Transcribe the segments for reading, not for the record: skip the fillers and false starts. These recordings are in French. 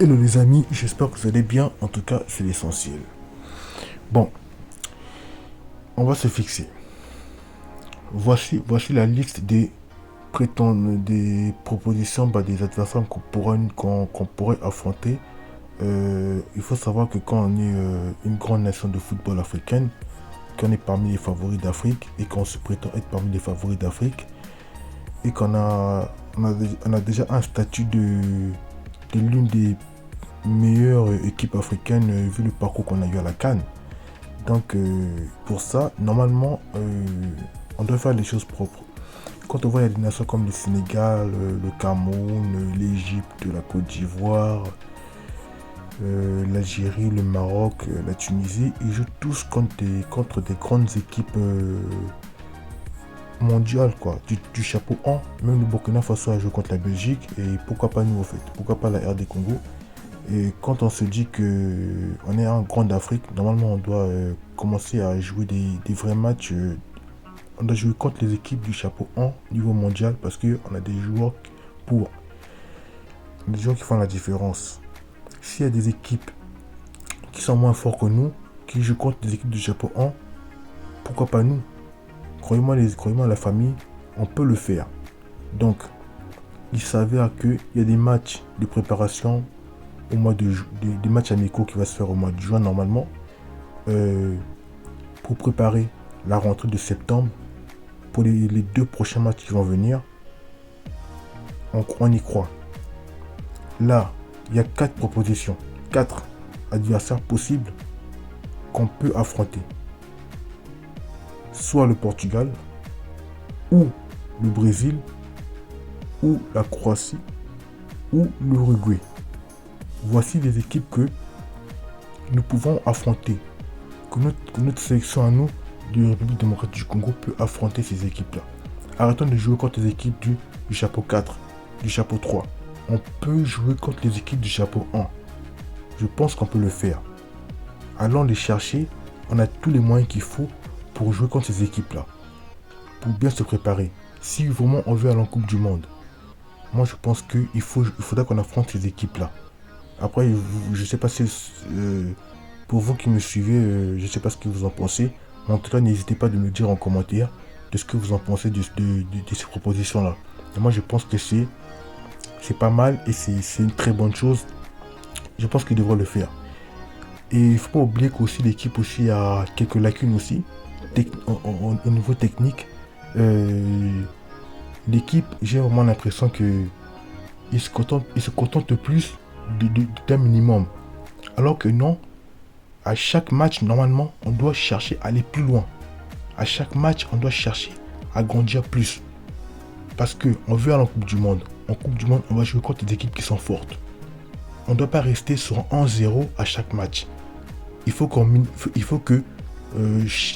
Hello les amis, j'espère que vous allez bien, en tout cas c'est l'essentiel. Bon, on va se fixer. Voici la liste des propositions, des adversaires qu'on pourrait affronter. Il faut savoir que quand on est une grande nation de football africaine, qu'on est parmi les favoris d'Afrique et qu'on se prétend être parmi les favoris d'Afrique et on a déjà un statut de l'une des meilleures équipes africaines vu le parcours qu'on a eu à la CAN. Donc pour ça, normalement, on doit faire les choses propres. Quand on voit il y a des nations comme le Sénégal, le Cameroun, l'Égypte, la Côte d'Ivoire, l'Algérie, le Maroc, la Tunisie, ils jouent tous contre des grandes équipes mondiales, quoi, du chapeau 1. Même le Burkina Faso a joué contre la Belgique et pourquoi pas nous, au fait, pourquoi pas la RD Congo. Et quand on se dit que on est en grande Afrique, normalement on doit commencer à jouer des vrais matchs. On doit jouer contre les équipes du chapeau 1 niveau mondial parce qu'on a des joueurs pour. Des joueurs qui font la différence. S'il y a des équipes qui sont moins forts que nous, qui jouent contre des équipes du chapeau 1, pourquoi pas nous? Croyez-moi la famille, on peut le faire. Donc, il s'avère qu'il y a des matchs de préparation au mois des matchs amicaux qui va se faire au mois de juin normalement pour préparer la rentrée de septembre pour les deux prochains matchs qui vont venir. On y croit. Là, il y a 4 propositions, 4 adversaires possibles qu'on peut affronter. Soit le Portugal, ou le Brésil, ou la Croatie, ou l'Uruguay. Voici les équipes que nous pouvons affronter, que notre sélection à nous, de la République démocratique du Congo, peut affronter ces équipes-là. Arrêtons de jouer contre les équipes du chapeau 4, du chapeau 3. On peut jouer contre les équipes du chapeau 1. Je pense qu'on peut le faire. Allons les chercher, on a tous les moyens qu'il faut pour jouer contre ces équipes-là, pour bien se préparer. Si vraiment on veut aller en Coupe du Monde, moi je pense qu'il faudra qu'on affronte ces équipes-là. Après, je ne sais pas si pour vous qui me suivez, je ne sais pas ce que vous en pensez. Mais en tout cas, n'hésitez pas de me dire en commentaire de ce que vous en pensez de ces propositions-là. Et moi, je pense que c'est pas mal et c'est une très bonne chose. Je pense qu'il devrait le faire. Et il ne faut pas oublier qu'aussi l'équipe aussi a quelques lacunes aussi au niveau technique. L'équipe, j'ai vraiment l'impression que il se contente plus d'un minimum. Alors que non, à chaque match, normalement, on doit chercher à aller plus loin. À chaque match, on doit chercher à grandir plus. Parce qu'on veut aller en Coupe du Monde. En Coupe du Monde, on va jouer contre des équipes qui sont fortes. On ne doit pas rester sur 1-0 à chaque match. Il faut que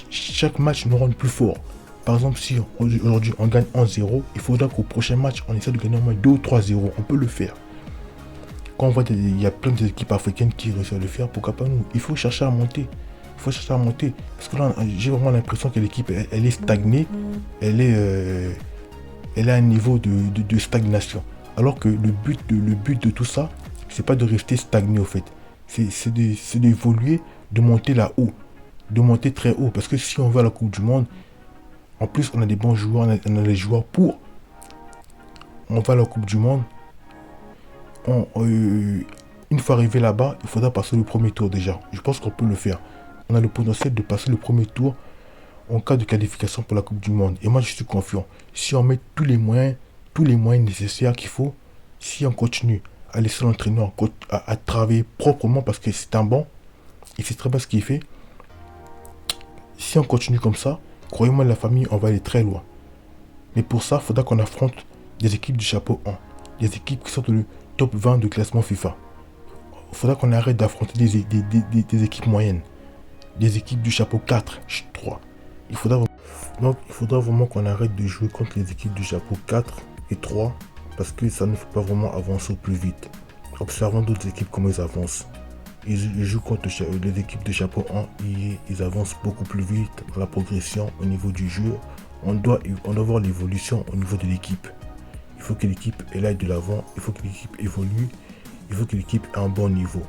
chaque match nous rende plus fort. Par exemple, si aujourd'hui on gagne 1-0, il faudra qu'au prochain match, on essaie de gagner au moins 2 ou 3-0. On peut le faire. Quand on voit qu'il y a plein d'équipes africaines qui réussissent à le faire, pourquoi pas nous? Il faut chercher à monter. Parce que là, j'ai vraiment l'impression que l'équipe, elle est stagnée. Elle est à un niveau de stagnation. Alors que le but de tout ça, c'est pas de rester stagné au fait. C'est d'évoluer, de monter là-haut. De monter très haut. Parce que si on va à la Coupe du Monde, en plus on a des bons joueurs, on a les joueurs pour. On va à la Coupe du Monde. Une fois arrivé là-bas, il faudra passer le premier tour déjà. Je pense qu'on peut le faire. On a le potentiel de passer le premier tour en cas de qualification pour la Coupe du Monde. Et moi, je suis confiant. Si on met tous les moyens nécessaires qu'il faut, si on continue à laisser l'entraîneur à travailler proprement parce que c'est un bon, il sait très bien ce qu'il fait. Si on continue comme ça, croyez-moi, la famille, on va aller très loin. Mais pour ça, il faudra qu'on affronte des équipes du chapeau 1. Des équipes qui sont dans le top 20 du classement FIFA. Il faudra qu'on arrête d'affronter des équipes moyennes. Des équipes du chapeau 4, 3. Donc, il faudra vraiment qu'on arrête de jouer contre les équipes du chapeau 4 et 3 parce que ça ne fait pas vraiment avancer au plus vite. Observons d'autres équipes comment ils avancent. Ils jouent contre les équipes de chapeau 1, ils avancent beaucoup plus vite dans la progression au niveau du jeu. On doit voir l'évolution au niveau de l'équipe. Il faut que l'équipe aille de l'avant, il faut que l'équipe évolue il faut que l'équipe ait un bon niveau.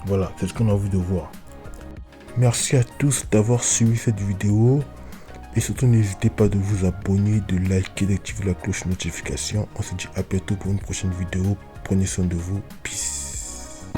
Voilà, c'est ce qu'on a envie de voir. Merci à tous d'avoir suivi cette vidéo. Et surtout, n'hésitez pas de vous abonner, de liker, d'activer la cloche de notification. On se dit à bientôt pour une prochaine vidéo. Prenez soin de vous. Peace.